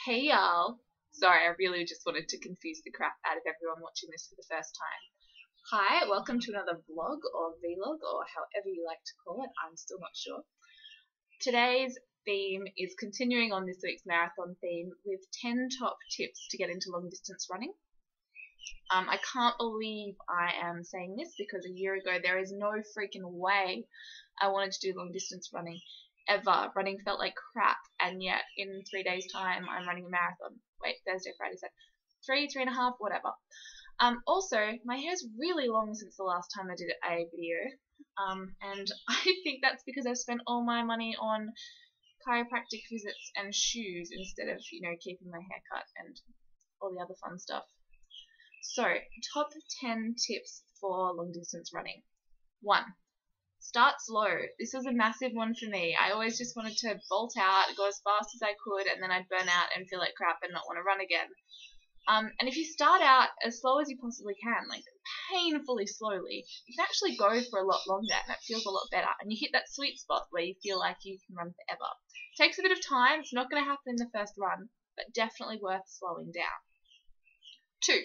Hey y'all. Sorry, I really just wanted to confuse the crap out of everyone watching this for the first time. Hi, welcome to another vlog or vlog or however you like to call it. I'm still not sure. Today's theme is continuing on this week's marathon theme with 10 top tips to get into long distance running. I can't believe I am saying this because a year ago there is no freaking way I wanted to do long distance running ever. Running felt like crap, and yet in 3 days time I'm running a marathon. Wait, Thursday, Friday, Saturday, 3.5, whatever. Also, my hair's really long since the last time I did a video, and I think that's because I've spent all my money on chiropractic visits and shoes instead of, keeping my hair cut and all the other fun stuff. So, top 10 tips for long distance running. 1. Start slow. This was a massive one for me. I always just wanted to bolt out, go as fast as I could, and then I'd burn out and feel like crap and not want to run again. And if you start out as slow as you possibly can, like painfully slowly, you can actually go for a lot longer and it feels a lot better. And you hit that sweet spot where you feel like you can run forever. It takes a bit of time. It's not going to happen in the first run, but definitely worth slowing down. 2.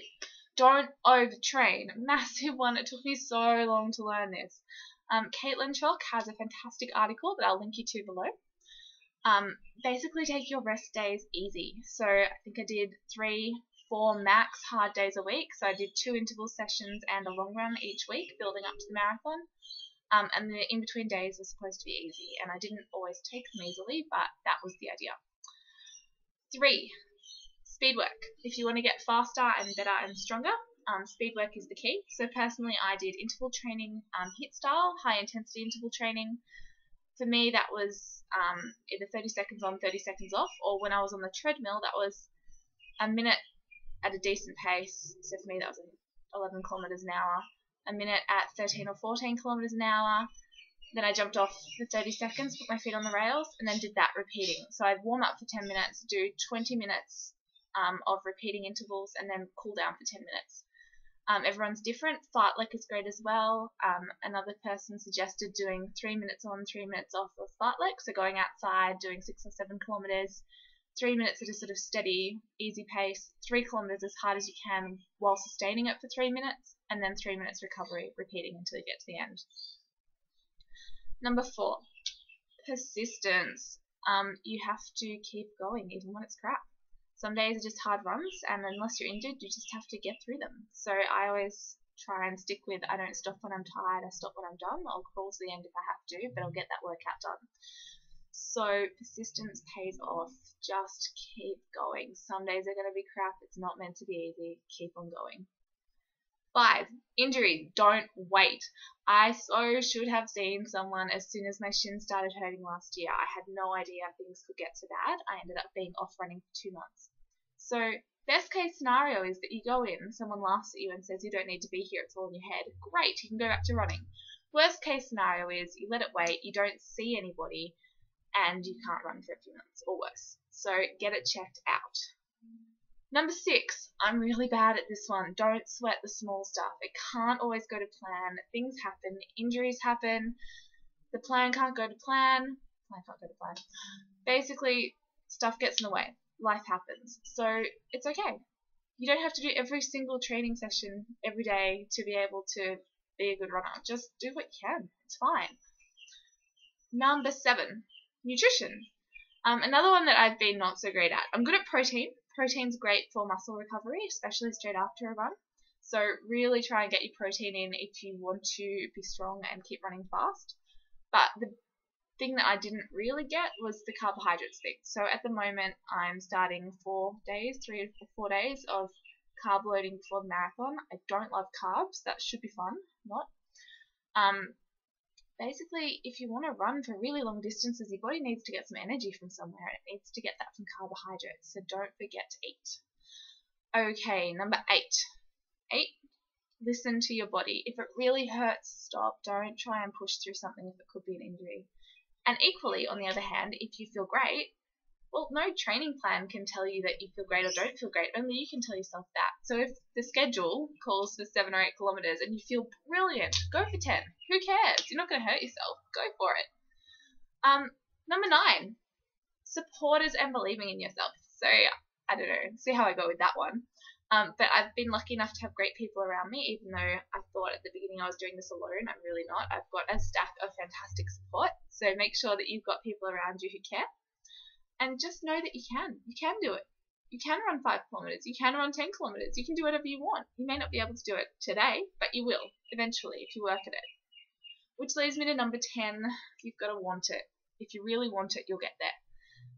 Don't overtrain. Massive one. It took me so long to learn this. Caitlin Chalk has a fantastic article that I'll link you to below. Basically take your rest days easy. So I think I did 3-4 max hard days a week. So I did 2 interval sessions and a long run each week building up to the marathon. And the in-between days were supposed to be easy. And I didn't always take them easily, but that was the idea. 3. Speed work. If you want to get faster and better and stronger, speed work is the key. So personally, I did interval training, HIIT style, high intensity interval training. For me, that was either 30 seconds on, 30 seconds off, or when I was on the treadmill, that was a minute at a decent pace. So for me, that was 11 kilometers an hour, a minute at 13 or 14 kilometers an hour. Then I jumped off for 30 seconds, put my feet on the rails, and then did that repeating. So I'd warm up for 10 minutes, do 20 minutes of repeating intervals, and then cool down for 10 minutes. Everyone's different. Fartlek is great as well. Another person suggested doing 3 minutes on, 3 minutes off of fartlek, so going outside, doing 6 or 7 kilometers, 3 minutes at a sort of steady, easy pace, 3 kilometers as hard as you can while sustaining it for 3 minutes, and then 3 minutes recovery, repeating until you get to the end. Number 4, persistence. You have to keep going even when it's crap. Some days are just hard runs, and unless you're injured, you just have to get through them. So I always try and stick with, I don't stop when I'm tired, I stop when I'm done. I'll crawl to the end if I have to, but I'll get that workout done. So persistence pays off. Just keep going. Some days are going to be crap. It's not meant to be easy. Keep on going. 5. Injury. Don't wait. I so should have seen someone as soon as my shin started hurting last year. I had no idea things could get so bad. I ended up being off running for 2 months. So best case scenario is that you go in, someone laughs at you and says you don't need to be here, it's all in your head. Great, you can go back to running. Worst case scenario is you let it wait, you don't see anybody, and you can't run for a few months or worse. So get it checked out. Number 6, I'm really bad at this one. Don't sweat the small stuff. It can't always go to plan. Things happen. Injuries happen. The plan can't go to plan. Plan can't go to plan. Basically, stuff gets in the way. Life happens. So it's okay. You don't have to do every single training session every day to be able to be a good runner. Just do what you can. It's fine. Number 7, nutrition. Another one that I've been not so great at. I'm good at protein. Protein's great for muscle recovery, especially straight after a run. So really try and get your protein in if you want to be strong and keep running fast. But the thing that I didn't really get was the carbohydrates thing. So at the moment I'm starting 3 or 4 days of carb loading before the marathon. I don't love carbs. That should be fun. Not. Basically, if you want to run for really long distances, your body needs to get some energy from somewhere. It needs to get that from carbohydrates, so don't forget to eat. Okay, number 8. 8, listen to your body. If it really hurts, stop. Don't try and push through something if it could be an injury. And equally, on the other hand, if you feel great, well, no training plan can tell you that you feel great or don't feel great. Only you can tell yourself that. So if the schedule calls for 7 or 8 kilometers and you feel brilliant, go for 10. Who cares? You're not going to hurt yourself. Go for it. Number 9, supporters and believing in yourself. So I don't know, see how I go with that one. But I've been lucky enough to have great people around me, even though I thought at the beginning I was doing this alone. I'm really not. I've got a stack of fantastic support, so make sure that you've got people around you who care. And just know that you can. You can do it. You can run 5 kilometers. You can run 10 kilometers. You can do whatever you want. You may not be able to do it today, but you will eventually if you work at it. Which leads me to number 10. You've got to want it. If you really want it, you'll get there.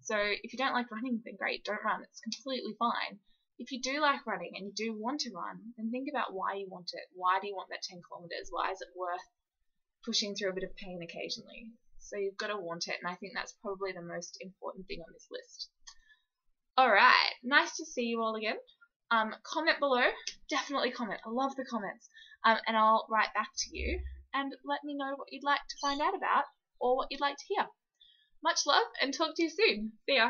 So if you don't like running, then great, don't run. It's completely fine. If you do like running and you do want to run, then think about why you want it. Why do you want that 10 kilometers? Why is it worth pushing through a bit of pain occasionally? So you've got to want it, and I think that's probably the most important thing on this list. Alright, nice to see you all again. Comment below. Definitely comment. I love the comments. And I'll write back to you and let me know what you'd like to find out about or what you'd like to hear. Much love and talk to you soon. See ya.